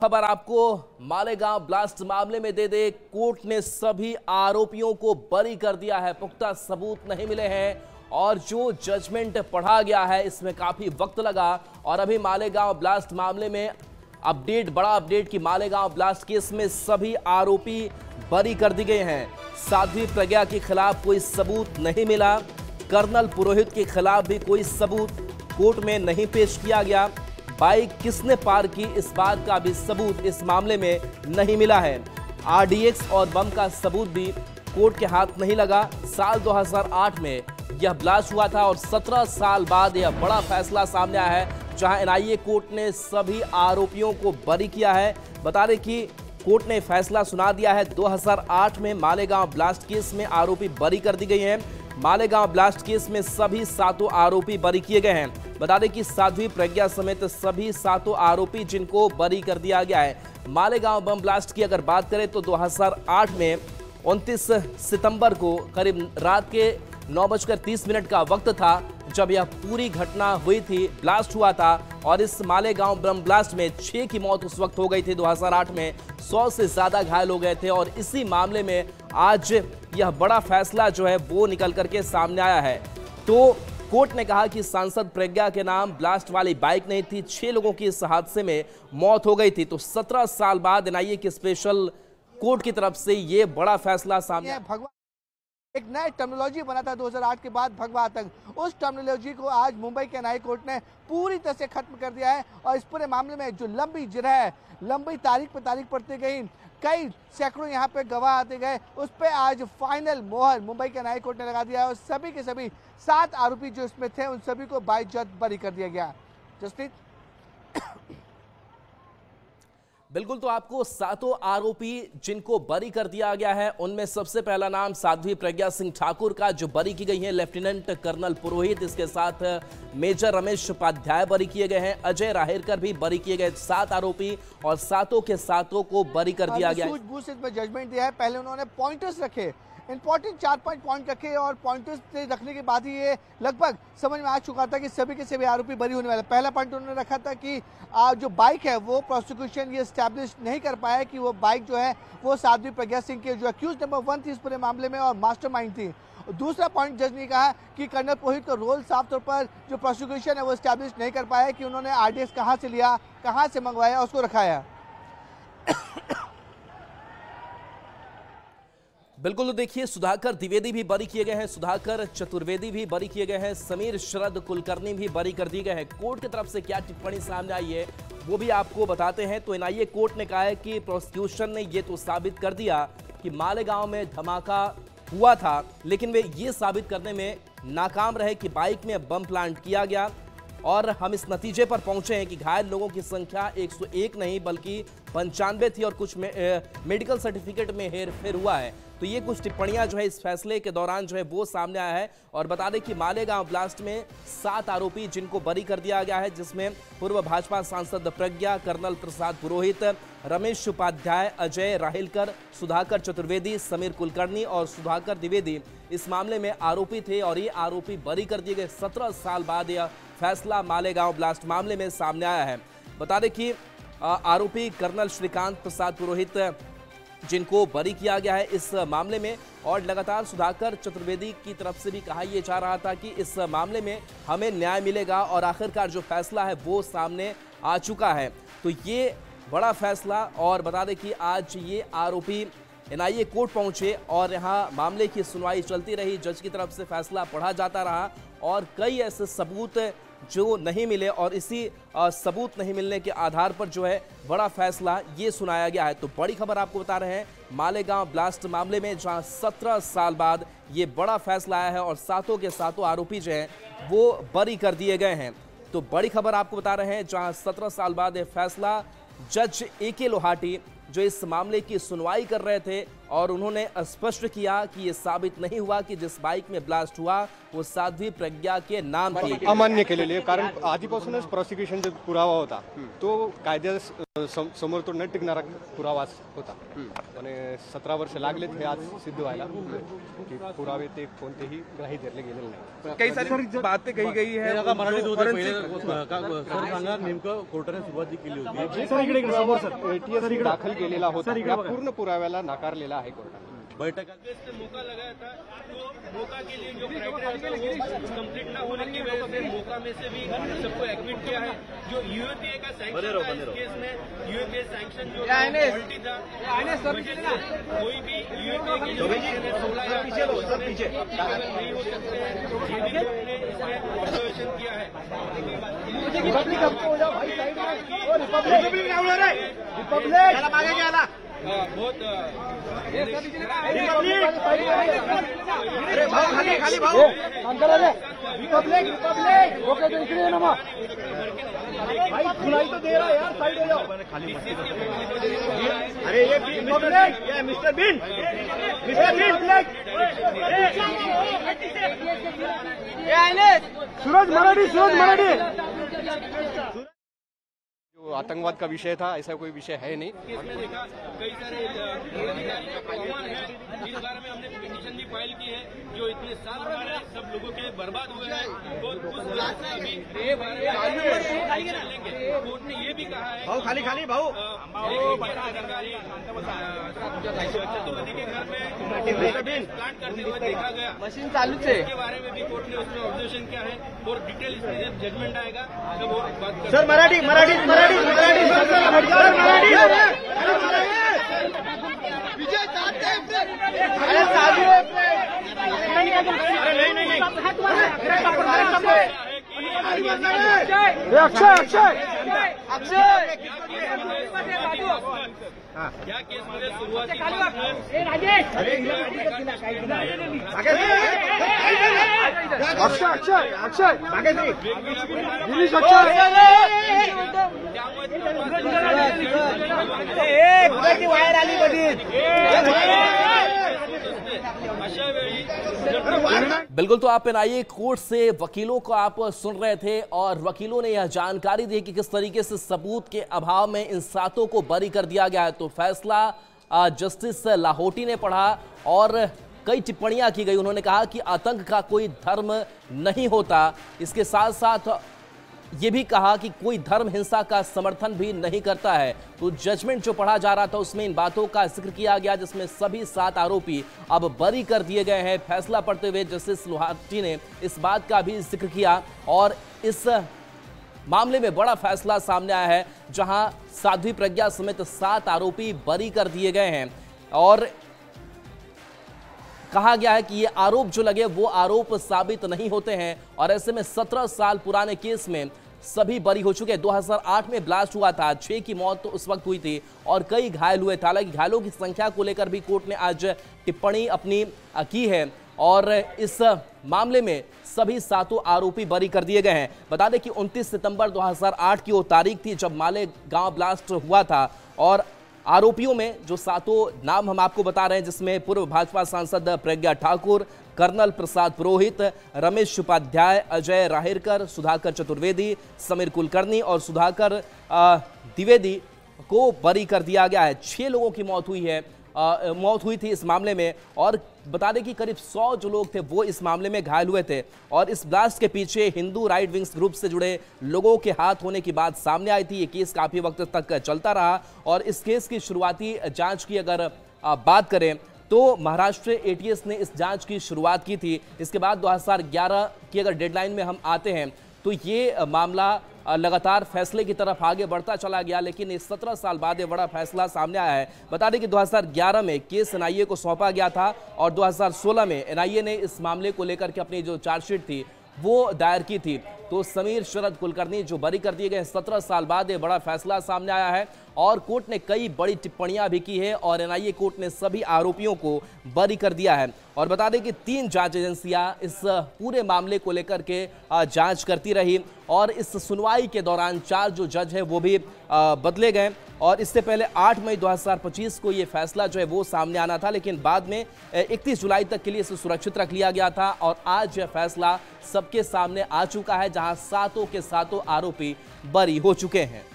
खबर आपको मालेगांव ब्लास्ट मामले में दे दे। कोर्ट ने सभी आरोपियों को बरी कर दिया है। पुख्ता सबूत नहीं मिले हैं और जो जजमेंट पढ़ा गया है इसमें काफी वक्त लगा। और अभी मालेगांव ब्लास्ट मामले में बड़ा अपडेट कि मालेगांव ब्लास्ट केस में सभी आरोपी बरी कर दिए गए हैं। साध्वी प्रज्ञा के खिलाफ कोई सबूत नहीं मिला। कर्नल पुरोहित के खिलाफ भी कोई सबूत कोर्ट में नहीं पेश किया गया। बाइक किसने पार की इस बात का भी सबूत इस मामले में नहीं मिला है। आरडीएक्स और बम का सबूत भी कोर्ट के हाथ नहीं लगा। साल 2008 में यह ब्लास्ट हुआ था और 17 साल बाद यह बड़ा फैसला सामने आया है, जहां एनआईए कोर्ट ने सभी आरोपियों को बरी किया है। बता दें कि कोर्ट ने फैसला सुना दिया है। 2008 में मालेगांव ब्लास्ट केस में आरोपी बरी कर दी गई हैं। मालेगांव ब्लास्ट केस में सभी 7 आरोपी बरी किए गए हैं। बता दें कि साध्वी प्रज्ञा समेत सभी 7 आरोपी जिनको बरी कर दिया गया है। मालेगांव बम ब्लास्ट की अगर बात करें तो 2008 में 29 सितंबर को करीब रात के 9:30 का वक्त था जब यह पूरी घटना हुई थी, ब्लास्ट हुआ था। और इस मालेगांव बम ब्लास्ट में 6 की मौत उस वक्त हो गई थी 2008 में। 100 से ज्यादा घायल हो गए थे और इसी मामले में आज यह बड़ा फैसला जो है वो निकल करके सामने आया है। तो कोर्ट ने कहा कि सांसद प्रज्ञा के नाम ब्लास्ट वाली बाइक नहीं थी। 6 लोगों की इस हादसे में मौत हो गई थी। तो 17 साल बाद एनआईए की स्पेशल कोर्ट की तरफ से ये बड़ा फैसला सामने आया। एक नया टर्मिनोलॉजी बना था 2008 के बाद भगवा आतंक, उस टर्मिनोलॉजी को आज मुंबई के एनआईए कोर्ट ने पूरी तरह से खत्म कर दिया है। और इस पूरे मामले में जो लंबी जिरह है, लंबी तारीख पर तारीख पड़ती गई, कई सैकड़ों यहाँ पे गवाह आते गए, उस पर आज फाइनल मोहर मुंबई के एनआईए कोर्ट ने लगा दिया है। और सभी के सभी 7 आरोपी जो इसमें थे उन सभी को बाइज्जत बरी कर दिया गया। जसप्रीत। बिल्कुल, तो आपको 7 आरोपी जिनको बरी कर दिया गया है उनमें सबसे पहला नाम साध्वी प्रज्ञा सिंह ठाकुर का, जो बरी की गई है। लेफ्टिनेंट कर्नल पुरोहित, इसके साथ मेजर रमेश उपाध्याय बरी किए गए हैं। अजय राहेरकर भी बरी किए गए। 7 आरोपी और 7 के 7 को बरी कर दिया गया। सूझबूझ से इसमें जजमेंट दिया है। पहले उन्होंने पॉइंटर्स रखे, इंपॉर्टेंट 4-5 पॉइंट रखे और पॉइंटर्स रखने के बाद ही ये लगभग समझ में आ चुका था कि सभी के सभी आरोपी बरी होने वाले। पहला पॉइंट उन्होंने रखा था कि जो बाइक है वो प्रोसिक्यूशन ये स्टैब्लिश नहीं कर पाया कि वो बाइक जो है वो साध्वी प्रज्ञा सिंह के जो अक्यूज नंबर 1 थी इस पूरे मामले में और मास्टरमाइंड थी। दूसरा पॉइंट जज ने कहा कि कर्नल पुरोहित का रोल साफ तौर पर जो प्रोसिक्यूशन है वो स्टैब्लिश नहीं कर पाया कि उन्होंने आरडीएक्स कहाँ से लिया, कहाँ से मंगवाया, उसको रखाया। बिल्कुल, तो देखिए सुधाकर द्विवेदी भी बरी किए गए हैं। सुधाकर चतुर्वेदी भी बरी किए गए हैं। समीर शरद कुलकर्णी भी बरी कर दिए गए हैं। कोर्ट की तरफ से क्या टिप्पणी सामने आई है वो भी आपको बताते हैं। तो एनआईए कोर्ट ने कहा है कि प्रोसिक्यूशन ने ये तो साबित कर दिया कि मालेगांव में धमाका हुआ था, लेकिन वे ये साबित करने में नाकाम रहे कि बाइक में बम प्लांट किया गया। और हम इस नतीजे पर पहुंचे हैं कि घायल लोगों की संख्या 101 नहीं बल्कि 95 थी और कुछ मेडिकल सर्टिफिकेट में हेरफेर हुआ है। तो ये कुछ टिप्पणियां जो है इस फैसले के दौरान जो है वो सामने आया है। और बता दें कि मालेगांव ब्लास्ट में 7 आरोपी जिनको बरी कर दिया गया है, जिसमें पूर्व भाजपा सांसद प्रज्ञा, कर्नल प्रसाद पुरोहित, रमेश उपाध्याय, अजय राहेरकर, सुधाकर चतुर्वेदी, समीर कुलकर्णी और सुधाकर द्विवेदी इस मामले में आरोपी थे। और ये आरोपी बरी कर दिए गए। 17 साल बाद यह फैसला मालेगांव ब्लास्ट मामले में सामने आया है। बता दें कि आरोपी कर्नल श्रीकांत प्रसाद पुरोहित जिनको बरी किया गया है इस मामले में। और लगातार सुधाकर चतुर्वेदी की तरफ से भी कहा यह जा रहा था कि इस मामले में हमें न्याय मिलेगा और आखिरकार जो फैसला है वो सामने आ चुका है। तो ये बड़ा फैसला। और बता दें कि आज ये आरोपी एनआईए कोर्ट पहुंचे और यहाँ मामले की सुनवाई चलती रही। जज की तरफ से फैसला पढ़ा जाता रहा और कई ऐसे सबूत जो नहीं मिले और इसी सबूत नहीं मिलने के आधार पर जो है बड़ा फैसला ये सुनाया गया है। तो बड़ी खबर आपको बता रहे हैं मालेगांव ब्लास्ट मामले में, जहां 17 साल बाद ये बड़ा फैसला आया है और 7 के 7 आरोपी जो हैं वो बरी कर दिए गए हैं। तो बड़ी खबर आपको बता रहे हैं, जहां 17 साल बाद ये फैसला जज एके लोहाटी जो इस मामले की सुनवाई कर रहे थे और उन्होंने स्पष्ट किया कि ये साबित नहीं हुआ कि जिस बाईक में ब्लास्ट हुआ वो साध्वी प्रज्ञा के नाम थी। अमान्य केलेली आहे, कारण आधीपासूनच प्रॉसिक्युशनचा पुरावा होता तो कायद्या समोर तो न टिकणारा पुरावाच होता आणि 17 वर्ष लागलेत हे आज सिद्ध व्हायला की पुरावे ते कोणतेही ग्राही धरले गेलेले नाही। कई सारी बातें कही गई है नेमकं कोर्टाने सुरुवात केली होती, एटीएस दाखल केलेला होता, या पूर्ण पुराव्याला नाकारलेला आहे कोर्टाने। बैठक मौका लगाया था, तो मौका के लिए जो क्राइटेरिया था वो कंप्लीट ना होने की वजह से मौका में से भी सबको एक्विट किया है। जो यूएपीए का सैंक्शन था इस केस में, यूएपीए सैंक्शन जो क्वालिटी था, कोई भी यूएपीए की जो सैंक्शन है 16 या नहीं हो सकते हैं, ये भी लोगों ने इसमें ऑब्जर्वेशन किया है। बहुत खाली भाऊ रिपब्लिक ओके तो इकडे ना मग भाई खुलाई तो दे रहा यार, साइड हो जाओ। अरे ये रिपब्लिक, ये मिस्टर बीन सूरज मराठी जो आतंकवाद का विषय था ऐसा कोई विषय है नहीं। इसमें देखा कई सारे अधिकारी का कौन है, इस बारे में हमने पिटीशन भी फाइल की है। जो इतने साल हमारे सब लोगों के बर्बाद हुए हैं, तो उस बात में अभी चलेंगे। कोर्ट ने ये भी कहा है भाऊ खाली भाऊ अधिकारी चतुर्वेदी के घर में प्लांट करते हुए देखा गया, मशीन चालू है, इसके बारे में भी कोर्ट ने उसमें ऑब्जर्वेशन किया है और डिटेल इसमें जब जजमेंट आएगा तब और बात करेंगे। सर मराठी विजय या केसमध्ये सुरुवाती वायर आली अशा वेळी बिल्कुल, तो आप एनआईए कोर्ट से वकीलों को आप सुन रहे थे और वकीलों ने यह जानकारी दी कि किस तरीके से सबूत के अभाव में इन 7 को बरी कर दिया गया है। तो फैसला जस्टिस लाहोटी ने पढ़ा और कई टिप्पणियां की गई। उन्होंने कहा कि आतंक का कोई धर्म नहीं होता, इसके साथ साथ ये भी कहा कि कोई धर्म हिंसा का समर्थन भी नहीं करता है। तो जजमेंट जो पढ़ा जा रहा था उसमें इन बातों का जिक्र किया गया, जिसमें सभी 7 आरोपी अब बरी कर दिए गए हैं। फैसला पढ़ते हुए जस्टिस लोहाटी ने इस बात का भी जिक्र किया और इस मामले में बड़ा फैसला सामने आया है, जहां साध्वी प्रज्ञा समेत 7 आरोपी बरी कर दिए गए हैं और कहा गया है कि ये आरोप जो लगे वो आरोप साबित नहीं होते हैं और ऐसे में 17 साल पुराने केस में सभी बरी हो चुके हैं। 2008 में ब्लास्ट हुआ था, 6 की मौत तो उस वक्त हुई थी और कई घायल हुए थे। हालांकि घायलों की संख्या को लेकर भी कोर्ट ने आज टिप्पणी अपनी की है और इस मामले में सभी 7 आरोपी बरी कर दिए गए हैं। बता दें कि 29 सितंबर 2008 की वो तारीख थी जब मालेगांव ब्लास्ट हुआ था और आरोपियों में जो 7 नाम हम आपको बता रहे हैं, जिसमें पूर्व भाजपा सांसद प्रज्ञा ठाकुर, कर्नल प्रसाद पुरोहित, रमेश उपाध्याय, अजय राहिरकर, सुधाकर चतुर्वेदी, समीर कुलकर्णी और सुधाकर द्विवेदी को बरी कर दिया गया है। 6 लोगों की मौत हुई थी इस मामले में और बता दें कि करीब 100 जो लोग थे वो इस मामले में घायल हुए थे और इस ब्लास्ट के पीछे हिंदू राइट विंग्स ग्रुप से जुड़े लोगों के हाथ होने की बात सामने आई थी। ये केस काफी वक्त तक चलता रहा और इस केस की शुरुआती जांच की अगर बात करें तो महाराष्ट्र एटीएस ने इस जांच की शुरुआत की थी। इसके बाद 2011 की अगर डेडलाइन में हम आते हैं तो ये मामला लगातार फैसले की तरफ आगे बढ़ता चला गया, लेकिन इस 17 साल बाद ये बड़ा फैसला सामने आया है। बता दें कि 2011 में केस एनआईए को सौंपा गया था और 2016 में एनआईए ने इस मामले को लेकर के अपनी जो चार्जशीट थी वो दायर की थी। तो समीर शरद कुलकर्णी जो बरी कर दिए गए 17 साल बाद ये बड़ा फैसला सामने आया है और कोर्ट ने कई बड़ी टिप्पणियां भी की है और एनआईए कोर्ट ने सभी आरोपियों को बरी कर दिया है। और बता दें कि 3 जांच एजेंसियां इस पूरे मामले को लेकर के जांच करती रही और इस सुनवाई के दौरान 4 जो जज है वो भी बदले गए और इससे पहले 8 मई 2025 को ये फैसला जो है वो सामने आना था, लेकिन बाद में 31 जुलाई तक के लिए इसे सुरक्षित रख लिया गया था और आज यह फैसला सबके सामने आ चुका है जहां सातों के सातों आरोपी बरी हो चुके हैं।